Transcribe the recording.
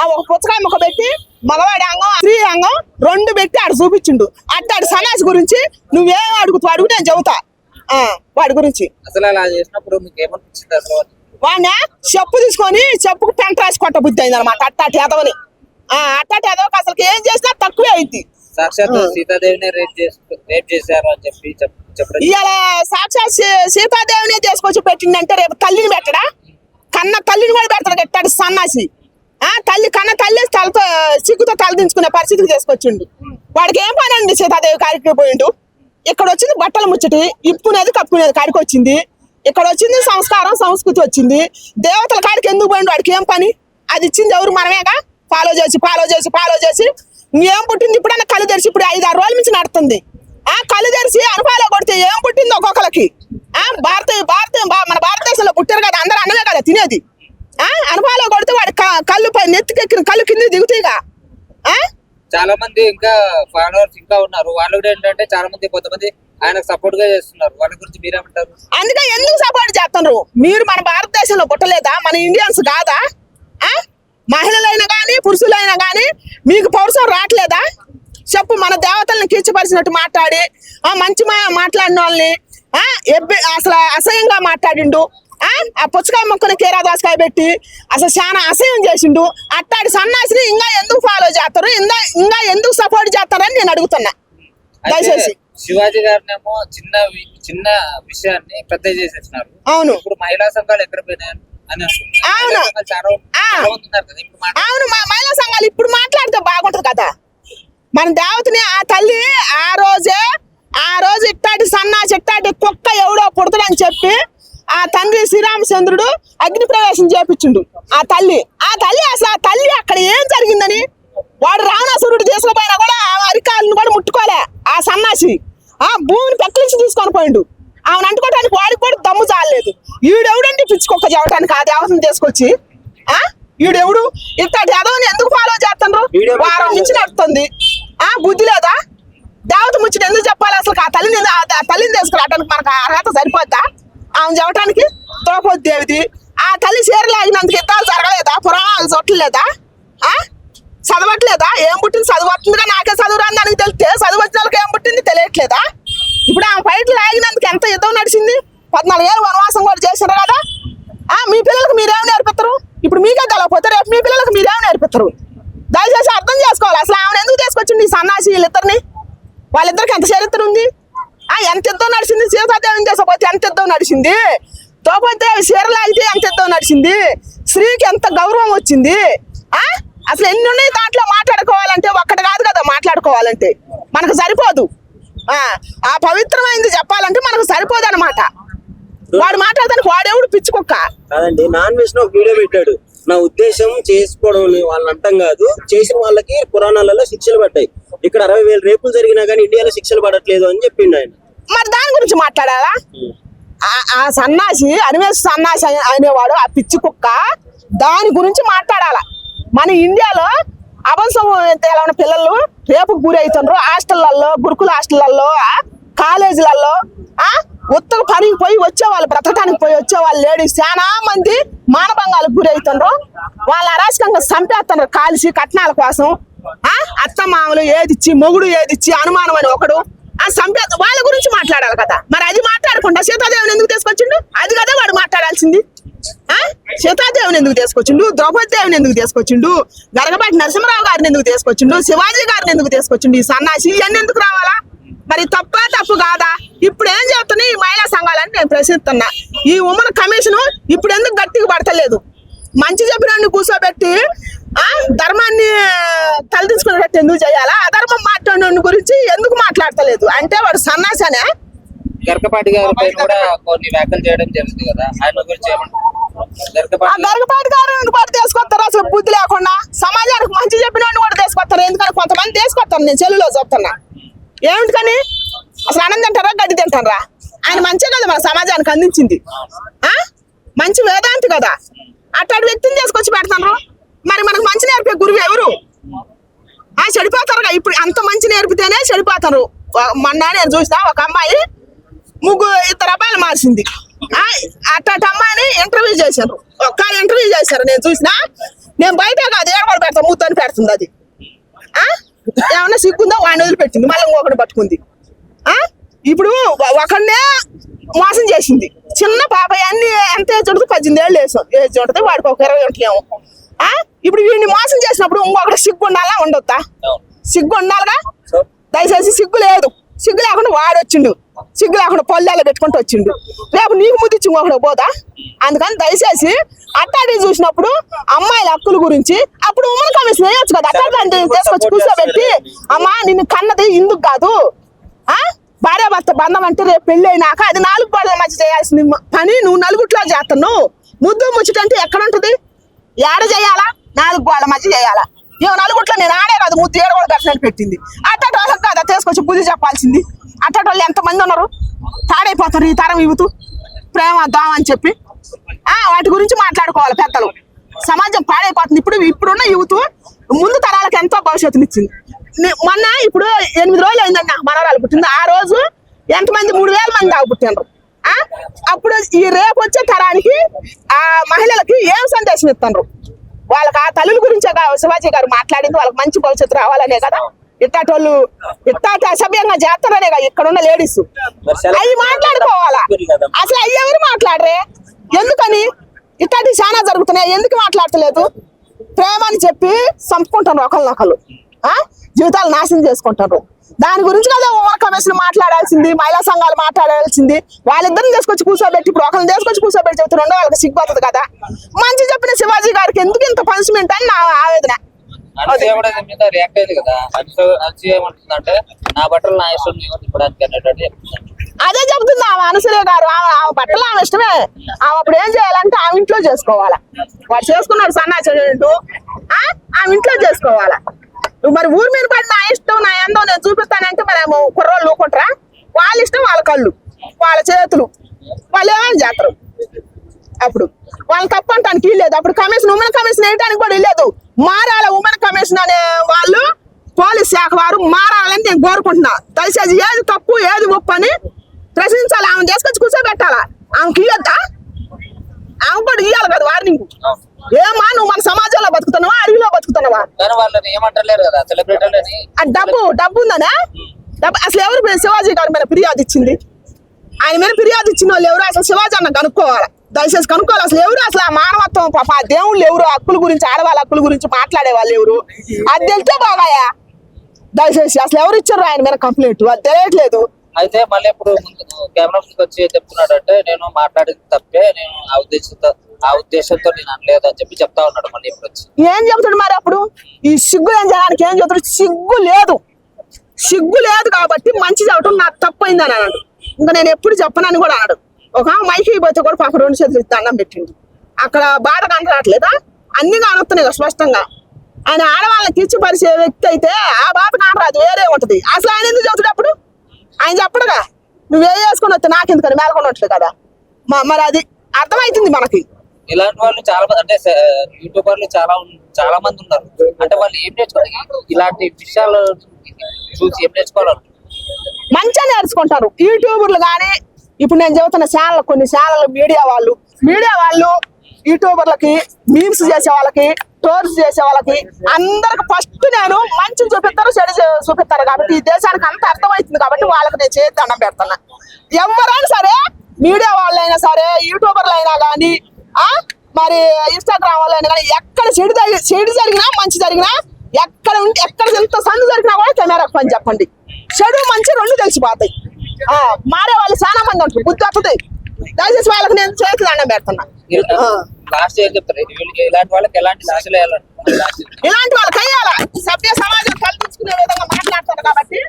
ఆ ఒక పుచ్చకాయ ముక్క పెట్టి మగవాడి అంగం స్త్రీ అంగం రెండు పెట్టి ఆడు చూపించిండు. అట్టాడు సన్నాసి గురించి నువ్వేం అడుగుతావు అడుగు నేను చెబుతా వాడి గురించి. అసలు అలా చేసినప్పుడు మీకు ఏమనిపించింది? అసలు వాడిని చెప్పు తీసుకొని చెప్పుకు పెంట రాసి కొట్ట బుద్ధి అయింది అనమాట. అట్టాటి ఎదవని అట్టాటి ఎదవకి అసలు ఏం చేసినా తక్కువే అయింది. సాక్షాత్ సీతాదేవిని రేప్ చేశారు అని చెప్పి చెప్పడం. ఇవాళ సాక్షాత్ సీతాదేవిని తీసుకొచ్చి పెట్టిందంటే రేపు తల్లిని పెట్టడా? కన్న తల్లిని కూడా పెడతాడు కట్టాడు సన్నాసి. కన్న తల్లి తలతో సిగ్గుతో తల దించుకునే పరిస్థితికి తీసుకొచ్చిండు. వాడికి ఏం పని అండి? సీతాదేవి కాడికి పోయిండు. ఇక్కడ వచ్చింది బట్టలు ముచ్చటి ఇప్పుకునేది కప్పుకునేది కాడికి వచ్చింది. ఇక్కడ వచ్చింది సంస్కారం సంస్కృతి వచ్చింది. దేవతల కాడికి ఎందుకు పోయిండు? వాడికి ఏం పని? అది ఇచ్చింది ఎవరు? మనమేగా. ఫాలో చేసి ఏం పుట్టింది? ఇప్పుడన్నా కళ్ళు తెరిచి ఇప్పుడు 5-6 రోజుల నుంచి నడుతుంది. కళ్ళు తెరిచి అనుపాలో కొడితే ఏం పుట్టింది ఒక్కొక్కరికి? మన భారతదేశంలో పుట్టారు కదా, అందరూ అన్నమే కదా తినేది. అనుపాలో కొడితే వాడి కళ్ళు నెత్తికెక్కిన కళ్ళు కింద దిగుతాయిగా. చాలా మంది ఇంకా ఫాలోవర్స్ ఇంకా ఉన్నారు. వాళ్ళు కూడా ఏంటంటే చాలా మంది కొంతమంది ఆయనకు సపోర్ట్ గా చేస్తున్నారు. వాళ్ళ గురించి మీరేమంటారు? అందుకే ఎందుకు సపోర్ట్ చేస్తున్నారు? మీరు మన భారతదేశంలో పుట్టలేదా? మన ఇండియన్స్ కాదా? మహిళలైనా గానీ పురుషులైనా గానీ మీకు పౌరుషం రావట్లేదా? చెప్పు. మన దేవతల్ని కించపరిచినట్టు మాట్లాడి మంచి మాట్లాడిన వాళ్ళని అసలు అసహ్యంగా మాట్లాడిండు. ఆ పుచ్చకాయ మొక్కని కీరాదాసకాయ పెట్టి అసలు చాలా అసహ్యం చేసిండు. అట్టాడి సన్నాసిని ఇంకా ఎందుకు ఫాలో చేస్తారు? ఇంకా ఎందుకు సపోర్ట్ చేస్తారని నేను అడుగుతున్నా దయచేసి. శివాజీ గారినేమో చిన్న విషయాన్ని పెద్ద చేసేసినారు. అవును. ఇప్పుడు మహిళా సంఘాలు ఎక్కడ పోయినాయి? అవును మహిళా సంఘాలు ఇప్పుడు మాట్లాడితే బాగుంటది కదా. మన దేవతని ఆ తల్లి ఆ రోజు ఇట్టాటి సన్నాసి ఇట్టాటి కుక్క ఎవడో పుడతాడని చెప్పి ఆ తండ్రి శ్రీరామచంద్రుడు అగ్ని ప్రవేశం చేపించిండు. ఆ తల్లి అసలు ఆ తల్లి అక్కడ ఏం జరిగిందని వాడు రావణాసురుడు తీసుకుపోయినా కూడా ఆ అరికాలను కూడా ముట్టుకోలే. ఆ సన్నాసి భూమిని పెక్కలించి తీసుకొని పోయిండు. ఆమెను అంటుకోవడానికి వాడికి కూడా దమ్ము చాలలేదు. ఈడెవడంటే పిచ్చుకొక్క చెప్పడానికి ఆ దేవతను తీసుకొచ్చి ఈడెవడు ఇట్లాంటి ఎదవని ఎందుకు ఫాలో చేస్తుండ్రు? వారం నుంచి నడుతుంది. బుద్ధి లేదా? దేవత ముచ్చట ఎందుకు చెప్పాలి అసలు? ఆ తల్లిని తీసుకురావడానికి మనకు అర్హత సరిపోద్దా? ఆమె చెప్పడానికి ద్రౌపది దేవిది. ఆ తల్లి చీరలాగినందుకు యుద్ధాలు జరగలేదా? పురాణాలు చోట్లేదా? చదవట్లేదా? ఏం పుట్టింది? చదువుతుందిగా. నాకే చదువు రాని దానికి తెలిస్తే చదువు వచ్చిన వాళ్ళకి ఏం పుట్టింది తెలియట్లేదా? ఇప్పుడు ఆమె ఫైట్లు లాగినందుకు ఎంత యుద్ధం నడిచింది? 14 ఏళ్ళు వనవాసం కూడా చేశారు కదా. మీ పిల్లలకు మీరేం నేర్పిస్తారు? ఇప్పుడు మీకే తెలవకపోతే రేపు మీ పిల్లలకు మీరేం నేర్పిస్తారు? దయచేసి అర్థం చేసుకోవాలి. అసలు ఆమెను ఎందుకు తీసుకొచ్చింది ఈ సన్నాసి వీళ్ళిద్దరిని? వాళ్ళిద్దరికి ఎంత చరిత్ర ఉంది? ఎంత యుద్ధం నడిచింది? సీతాదేవిని చేసపోతే ఎంత యుద్ధం నడిచింది? ద్రౌపది చీరలాగితే ఎంత యుద్ధం నడిచింది? స్త్రీకి ఎంత గౌరవం వచ్చింది? అసలు ఎన్ని ఉన్నాయి దాంట్లో మాట్లాడుకోవాలంటే? ఒక్కటి కాదు కదా మాట్లాడుకోవాలంటే. మనకు సరిపోదు. ఆ పవిత్రమైంది చెప్పాలంటే మనకు సరిపోదు అనమాట. వాడు మాట్లాడతానికి వాడెవడు పిచ్చుకొక్క కాదండి. నాన్ వెజ్ లో వీడియో పెట్టాడు. నా ఉద్దేశం చేసుకోవడం వాళ్ళని అంటాం కాదు, చేసిన వాళ్ళకి పురాణాలలో శిక్షలు పడ్డాయి. ఇక్కడ 60,000 రేపులు జరిగినా కానీ ఇండియాలో శిక్షలు పడట్లేదు అని చెప్పిండు ఆయన. మరి దాని గురించి మాట్లాడాలా? ఆ సన్నాసి అనిమేష్ సన్నాసి అనేవాడు ఆ పిచ్చి కుక్క దాని గురించి మాట్లాడాలా? మన ఇండియాలో అభంశం ఉన్న పిల్లలు రేపుకు గురి అవుతుండ్రు. హాస్టళ్లలో, గురుకుల హాస్టళ్లలో, కాలేజీలలో ఉత్తర పనికి పోయి వచ్చేవాళ్ళు, బ్రతకడానికి పోయి వచ్చేవాళ్ళు లేడీస్ చాలా మంది మానభంగాలకు గురి అవుతుండ్రు. వాళ్ళ అరాచకంగా చంపేస్తున్నారు కాల్చి కట్నాల కోసం. అత్త మామలు ఏదిచ్చి మొగుడు ఏదిచ్చి అనుమానం అని ఒకడు చంపేస్తా. వాళ్ళ గురించి మాట్లాడాలి కదా. మరి అది మాట్లాడకుండా సీతాదేవిని ఎందుకు తీసుకొచ్చిండు? అది కదా వాడు మాట్లాడాల్సింది. సీతాదేవిని ఎందుకు తీసుకొచ్చిండు? ద్రౌపది దేవిని ఎందుకు తీసుకొచ్చిండు? గరగపాటి నరసింహరావు గారిని ఎందుకు తీసుకొచ్చిండు? శివాజీ గారిని ఎందుకు తీసుకొచ్చిండు? ఈ సన్నాసి ఇవన్నీ ఎందుకు రావాలా? మరి తప్పు కాదా? ఇప్పుడు ఏం చేస్తున్నాయి ఈ మహిళా సంఘాలని నేను ప్రశ్నిస్తున్నా. ఈ ఉమెన్ కమిషన్ ఇప్పుడు ఎందుకు గట్టిగా పడతలేదు? మంచి చెప్పిన కూర్చోబెట్టి ధర్మాన్ని తలదించుకునేటట్టు ఎందుకు చేయాలా? అధర్మం మాట్లాడిన గురించి ఎందుకు మాట్లాడతలేదు? అంటే వాడు సన్నాసనే. గరకపాటి గారి పైన కూడా కొన్ని వ్యాఖ్యలు చేయడం జరిగింది కదా, ఆయన గురించి గరకపాటి గారు కూడా తీసుకొస్తారు. అసలు బుద్ధి లేకుండా సమాజానికి మంచి చెప్పిన కూడా తీసుకొస్తారు. ఎందుకంటే కొంతమంది తీసుకొస్తారు. నేను చెల్లులో చెప్తున్నా. ఏమిటికని? అసలు అన్నం తింటారా గడ్డి తింటారా? ఆయన మంచి కదా మన సమాజానికి అందించింది. మంచి వేదాంతి కదా. అట్లాంటి వ్యక్తిని తీసుకొచ్చి పెడతారు. మరి మనకు మంచి నేర్పే గురువు ఎవరు? చెడిపోతారు. ఇప్పుడు అంత మంచి నేర్పితేనే చెడిపోతారు. మొన్న నేను చూసిన ఒక అమ్మాయి 2 అబ్బాయిలు మార్చింది. అట్లాంటి అమ్మాయిని ఇంటర్వ్యూ చేశారు. ఒక్క ఇంటర్వ్యూ చేశారు. నేను చూసిన. నేను బయట కాదు ఏడ కూడా పెడుతుంది అది ఆ ఏమన్నా సిగ్గుందో వాడిని వదిలిపెట్టింది మళ్ళీ ఇంకొకటి పట్టుకుంది ఆ ఇప్పుడు ఒకడినే మోసం చేసింది చిన్న పాప అన్ని ఎంత ఏజ్ ఉంటుంది 18 ఏళ్ళు ఏజ్ ఉంటుంది వాడికి ఒక 20 ఉంటాయేమో ఆ ఇప్పుడు వీడిని మోసం చేసినప్పుడు ఇంకొకటి సిగ్గు ఉండాలా ఉండొద్దా సిగ్గు ఉండాలిగా దయచేసి సిగ్గు లేదు సిగ్గు లేకుండా వాడు వచ్చిండు సిగ్గు లేకుండా పొల్లాలో పెట్టుకుంటూ వచ్చిండు రేపు నీకు ముద్దిచ్చి ఇంకొకటి పోదా అందుకని దయచేసి అట్టాడి చూసినప్పుడు అమ్మాయిల హక్కుల గురించి అప్పుడు ఉమ్మడి కమిషన్ వేయొచ్చు కదా అట్టాడి తీసుకొచ్చి కూర్చోబెట్టి అమ్మా నిన్ను కన్నది ఇందుకు కాదు ఆ భార్యాభర్త బంధం అంటే రేపు పెళ్లి అయినాక అది 4 గోడల మధ్య చేయాల్సిన పని నువ్వు నలుగుట్లో చేస్తున్నావు ముద్దు ముచ్చటంటే ఎక్కడ ఉంటుంది ఏడ చేయాలా 4 గోడల మధ్య చేయాలా ఇవి నలుగుట్లో నేను ఆడే కాదు ముద్దు 7 కూడా దర్శనాలు పెట్టింది అట్టటి వాళ్ళకి కదా తీసుకొచ్చి బుద్ధి చెప్పాల్సింది అట్టటి వాళ్ళు ఎంతమంది ఉన్నారు తాడైపోతారు ఈ తరం ఇవ్వుతూ ప్రేమ దాం అని చెప్పి వాటి గురించి మాట్లాడుకోవాలి పెద్దలు సమాజం పాడైపోతుంది ఇప్పుడున్న యువత ముందు తరాలకు ఎంతో భవిష్యత్తునిచ్చింది మొన్న ఇప్పుడు 8 రోజులు అయిందండి నాకు మనవరాలు పుట్టింది ఆ రోజు ఎంతమంది 3000 మంది దాకా పుట్టినారు అప్పుడు ఈ రేపు వచ్చే తరానికి ఆ మహిళలకి ఏం సందేశం ఇస్తున్నారు వాళ్ళకి ఆ తల్లుల గురించే శివాజీ గారు మాట్లాడింది వాళ్ళకి మంచి భవిష్యత్తు రావాలనే కదా ఇట్టాటి వాళ్ళు ఇట్టాటి అసభ్యంగా చేస్తారనే కదా ఇక్కడ ఉన్న లేడీస్ అవి మాట్లాడుకోవాలా అసలు అవి ఎవరు మాట్లాడరే ఎందుకని ఇట్లాంటి చాలా జరుగుతున్నాయి ఎందుకు మాట్లాడతలేదు ప్రేమ అని చెప్పి చంపుకుంటారు ఒకళ్ళనొకళ్ళు జీవితాలు నాశనం చేసుకుంటారు దాని గురించి కదా ఓవర్ కమిషన్ మాట్లాడాల్సింది మహిళా సంఘాలు మాట్లాడాల్సింది వాళ్ళిద్దరిని తీసుకొచ్చి కూర్చోబెట్టి ఇప్పుడు ఒకరిని తీసుకొచ్చి కూర్చోబెట్టి చెప్తే రెండో వాళ్ళకి సిగ్గుతుంది కదా మంచి చెప్పిన శివాజీ గారికి ఎందుకు ఇంత పనిష్మెంట్ అని నా ఆవేదన రియాక్ట్ అయ్యింది కదా అన్సూయ ఏమంటుందంటే నా బట్టలు నా ఇష్టం ఇవ్వడానికి అన్నట్టు చెప్తుంది అదే చెబుతుంది ఆమె అనసూయ గారు ఆమె బట్టలు ఆమె ఇష్టమే ఆమె అప్పుడు ఏం చేయాలంటే ఆమె ఇంట్లో చేసుకోవాలా వాడు చేసుకున్నాడు సన్నాచంటూ ఆమె ఇంట్లో చేసుకోవాలా మరి ఊరి మీద పడి నా ఇష్టం నా ఎందో నేను చూపిస్తానంటే మరి కుర్రోళ్ళు ఊకుంటారా వాళ్ళ ఇష్టం వాళ్ళ కళ్ళు వాళ్ళ చేతులు వాళ్ళు ఏమైనా చేస్తారు అప్పుడు వాళ్ళు తప్పు అంటానికి లేదు అప్పుడు కమిషన్ ఉమెన్ కమిషన్ వేయడానికి కూడా లేదు మారాల ఉమెన్ కమిషన్ అనే వాళ్ళు పోలీస్ శాఖ వారు మారాలని నేను కోరుకుంటున్నా దయచేసి ఏది తప్పు ఏది ఒప్పు అని ప్రశ్నించాలి ఆమె తీసుకొచ్చి కూర్చోబెట్టాలా ఆమెకి ఇయ్యొద్దా ఆమె కూడా ఇయ్యాలి కదా వార్నింగ్ ఏమా నువ్వు మన సమాజంలో బతుకుతున్నావా అడవిలో బతుకుతున్నావా డబ్బు ఉందనే డబ్బు అసలు ఎవరు శివాజీ గారి మీద ఫిర్యాదు ఇచ్చింది ఆయన మీద ఫిర్యాదు ఇచ్చిన వాళ్ళు ఎవరు అసలు శివాజీ అన్న కనుక్కోవాలి దయచేసి కనుక్కోవాలి అసలు ఎవరు అసలు ఆ మానవత్వం పాప ఆ దేవుళ్ళు ఎవరు హక్కుల గురించి ఆడవాళ్ళ హక్కుల గురించి మాట్లాడే వాళ్ళు ఎవరు అది తెలితే బాగాయా దయచేసి అసలు ఎవరు ఇచ్చారు ఆయన మీద కంప్లైంట్ అది తెలియట్లేదు అయితే మళ్ళీ ఇప్పుడు కెమెరా వచ్చి చెప్తున్నాడు అంటే నేను మాట్లాడింది తప్పే నేను ఆ ఉద్దేశంతో నేను అనలేదు అని చెప్పి చెప్తా ఉన్నాడు మళ్ళీ ఇప్పుడు వచ్చి ఏం చెప్తాడు మరి అప్పుడు ఈ సిగ్గు ఏం జనానికి ఏం చెప్తాడు సిగ్గు లేదు కాబట్టి మంచి చెప్పడం నాకు తప్పైంది అని అన్నాడు ఇంకా నేను ఎప్పుడు చెప్పనని కూడా అన్నాడు ఒక మైకి పోతే కూడా పాప 2 చేతులు దండం పెట్టింది అక్కడ బాధ కనరాట్లేదా అన్ని కానొస్తున్నాయి స్పష్టంగా ఆయన ఆడవాళ్ళని కిచ్చిపరిచే వ్యక్తి అయితే ఆ బాధ కానరాదు వేరే ఉంటది అసలు ఆయన ఎందుకు చెబుతాడు అప్పుడు ఆయన చెప్పడుగా నువ్వే వేసుకొని వస్తే నాకెందుకని మేలకొనట్లేదు కదా మరి అది అర్థమవుతుంది మనకి ఇలాంటి వాళ్ళు చాలా మంది అంటే యూట్యూబర్లు చాలా మంది ఉన్నారు అంటే వాళ్ళు ఏం నేర్చుకోవాలి ఇలాంటి విషయాలు చూసి ఏం నేర్చుకోవాలి మంచిగా నేర్చుకుంటారు యూట్యూబర్లు కానీ ఇప్పుడు నేను చెబుతున్న ఛానల్ కొన్ని ఛానల్ మీడియా వాళ్ళు యూట్యూబర్లకి మీమ్స్ చేసే వాళ్ళకి టోర్స్ చేసే వాళ్ళకి అందరికి ఫస్ట్ నేను మంచి చూపిస్తారు చెడు చూపిస్తారు కాబట్టి ఈ దేశానికి అంత అర్థమవుతుంది కాబట్టి వాళ్ళకి నేను చేతి దండం పెడుతున్నా ఎవరైనా సరే మీడియా వాళ్ళైనా సరే యూట్యూబర్లు అయినా కానీ మరి ఇన్స్టాగ్రామ్ వాళ్ళైనా కానీ ఎక్కడ చెడు జరిగినా మంచి జరిగినా ఎక్కడ ఎంత సందు జరిగినా కూడా కెమెరా పని చెప్పండి చెడు మంచి 2 తెలిసిపోతాయి మారే వాళ్ళు చాలా మంది ఉంటారు బుద్ధి వస్తుంది దయచేసి వాళ్ళకి నేను చేతి దండం పెడుతున్నా లాస్ట్ ఏం చెప్తారు ఇలాంటి వాళ్ళకి ఎలాంటి శిక్షలు ఇలాంటి వాళ్ళకి అయ్యాలా సభ్య సమాజం కల్పించుకునే విధంగా మాట్లాడతారు కాబట్టి